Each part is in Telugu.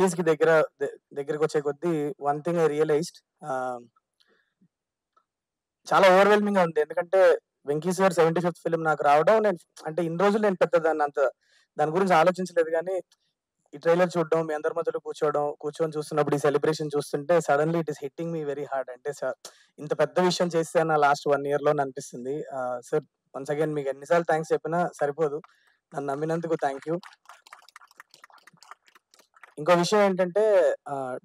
రిలీజ్ కి దగ్గరికి వచ్చే కొద్దీ వన్ థింగ్ ఐ రియలైజ్డ్, చాలా ఓవర్వెల్మింగ్ గా ఉంది. ఎందుకంటే వెంకీ సార్ 75th ఫిల్మ్ నాకు రావడం, నేను అంటే ఇన్ని రోజులు నేను పెద్ద దాని గురించి ఆలోచించలేదు. కానీ ఈ ట్రైలర్ చూడడం, మీ అందరి మధ్యలో కూర్చొని చూస్తున్నప్పుడు, ఈ సెలబ్రేషన్ చూస్తుంటే suddenly it is hitting me very hard. అంటే ఇంత పెద్ద విషయం చేస్తే నా లాస్ట్ 1 year లో అనిపిస్తుంది. సార్ వన్స్ అగైన్ మీకు ఎన్నిసార్లు థ్యాంక్స్ చెప్పినా సరిపోదు. నన్ను నమ్మినందుకు థ్యాంక్ యూ. ఇంకో విషయం ఏంటంటే,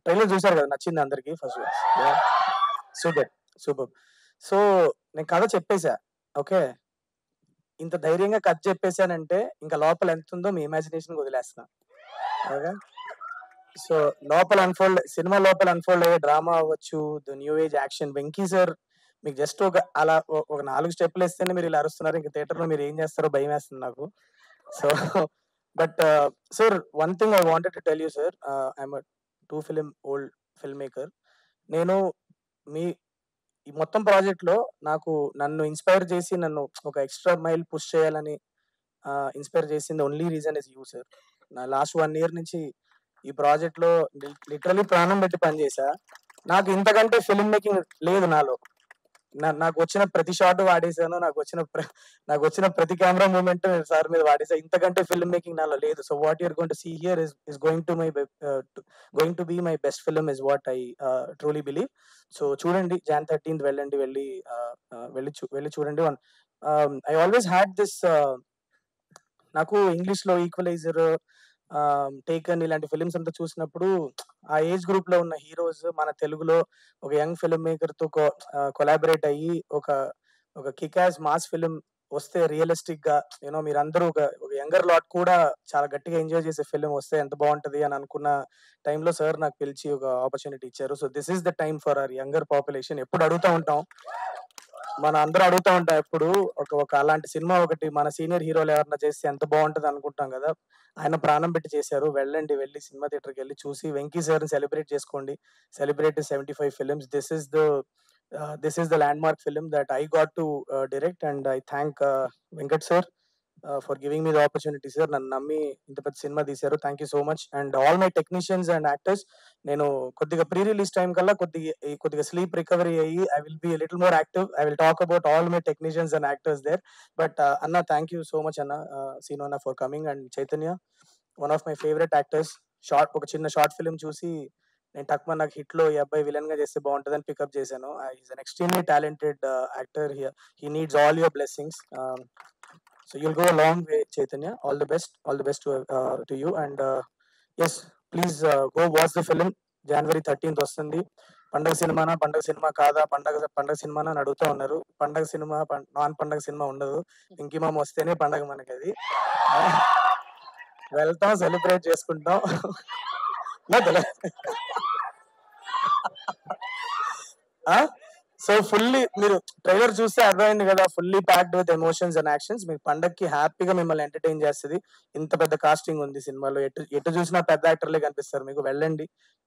ట్రైలర్ చూసారు కదా, నచ్చింది అందరికి. First super. సో నేను కథ చెప్పేశా, ఓకే. ఇంత ధైర్యంగా కథ చెప్పేశానంటే ఇంకా లోపల ఎంత ఉందో మీ ఇమాజినేషన్ వదిలేస్తున్నా, ఓకే. సో సినిమా లోపల అన్ఫోల్డ్ అయ్యే డ్రామా అవ్వచ్చు, the new age action. Venky sir మీకు జస్ట్ ఒక 4 స్టెప్లు వేస్తేనే మీరు ఇలా అరుస్తున్నారు. ఇంకా థియేటర్ లో మీరు ఏం చేస్తారో భయం వేస్తుంది నాకు. So but sir, one thing I wanted to tell you sir, I'm 2 film old film maker. నేను ఈ మొత్తం ప్రాజెక్ట్ లో నన్ను ఇన్స్పైర్ చేసి, నన్ను ఒక ఎక్స్ట్రా మైల్ పుష్ చేయాలని ఇన్స్పైర్ చేసింది only reason is you sir. నా లాస్ట్ 1 year నుంచి ఈ ప్రాజెక్ట్ లో లిటరలీ ప్రాణం పెట్టి పనిచేసా. నాకు ఇంతకంటే ఫిల్మ్ మేకింగ్ లేదు నాలో. నాకు వచ్చిన ప్రతి షాట్ వాడేసాను, నాకు వచ్చిన ప్రతి కెమెరా మూమెంట్ సార్ మీద వాడేసా. ఇంతకంటే ఫిల్మ్ మేకింగ్ నాలో లేదు. So what you're going to see here is going to be my best film is what I truly believe. So చూడండి, Jan 13th వెళ్ళి చూడండి. ఐ ఆల్వేస్ హ్యాడ్ దిస్, నాకు ఇంగ్లీష్ లో ఈక్వలైజర్, టేకన్ ఇలాంటి ఫిలిమ్స్ అంతా చూసినప్పుడు ఆ ఏజ్ గ్రూప్ లో ఉన్న హీరోస్ మన తెలుగులో ఒక యంగ్ ఫిల్మ్ మేకర్ తో కొలాబరేట్ అయ్యి ఒక కిక్ యాస్ మాస్ ఫిల్మ్ వస్తే, రియలిస్టిక్ గా మీరందరూ ఒక యంగర్ లాట్ కూడా చాలా గట్టిగా ఎంజాయ్ చేసే ఫిల్మ్ వస్తే ఎంత బాగుంటది అని అనుకున్న టైంలో సార్ నాకు పిలిచి ఒక ఆపర్చునిటీ ఇచ్చారు. So this is the time for hour younger population. ఎప్పుడు అడుగుతూ ఉంటాం, ఎప్పుడు ఒక అలాంటి సినిమా ఒకటి మన సీనియర్ హీరోలు ఎవరన్నా చేస్తే ఎంత బాగుంటది అనుకుంటాం కదా. ఆయన ప్రాణం పెట్టి చేశారు. వెళ్ళి సినిమా థియేటర్కి వెళ్ళి చూసి వెంకీ సార్ సెలబ్రేట్ చేసుకోండి. Celebrate 75 films. This is the landmark film that I got to direct, and I thank Venkat sir for giving me the opportunity, sir. నన్ను నమ్మి ఇంత పెద్ద సినిమా తీశారు. Thank you so much. And all my technicians and actors, నేను కొద్దిగా ప్రీ రిలీజ్ టైం కల్లా కొద్దిగా స్లీప్ రికవరీ అయ్యి I will be little more active. I will talk about all my technicians and actors there. But అన్న, థ్యాంక్ యూ సో మచ్ అన్న, సీను అన్న, for coming. And Chaitanya, one of my favourite actors. ఒక చిన్న షార్ట్ ఫిల్మ్ చూసి నేను టక్మన్ నాకు హిట్ లో ఈ అబ్బాయి విలన్ గా చేస్తే బాగుంటుందని పికప్ చేశాను. Is an extremely talented actor. He needs all your blessings. So you'll go a long way, Chaitanya. All the best to you. And yes, please go watch the film. January 13th వస్తుంది. పండగ సినిమా కాదా, పండగ సినిమా అని అడుగుతూ ఉన్నారు. పండగ సినిమా, నాన్ పండగ సినిమా ఉండదు. వెంకీ మామ వస్తేనే పండగ మనకి. అది వెళ్తాం, సెలబ్రేట్ చేసుకుంటాం. సో ఫుల్లీ, మీరు ట్రైలర్ చూస్తే అర్థమైంది కదా, fully packed with emotions and actions. మీకు పండగకి హ్యాపీగా మిమ్మల్ని ఎంటర్టైన్ చేస్తుంది. ఇంత పెద్ద కాస్టింగ్ ఉంది సినిమాలో. ఎటు చూసినా పెద్ద యాక్టర్లే కనిపిస్తారు మీకు.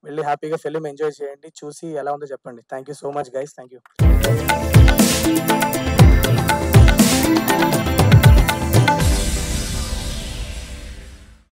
వెళ్ళి హ్యాపీగా ఫిల్మ్ ఎంజాయ్ చేయండి. చూసి ఎలా ఉందో చెప్పండి. Thank you so much guys. Thank you.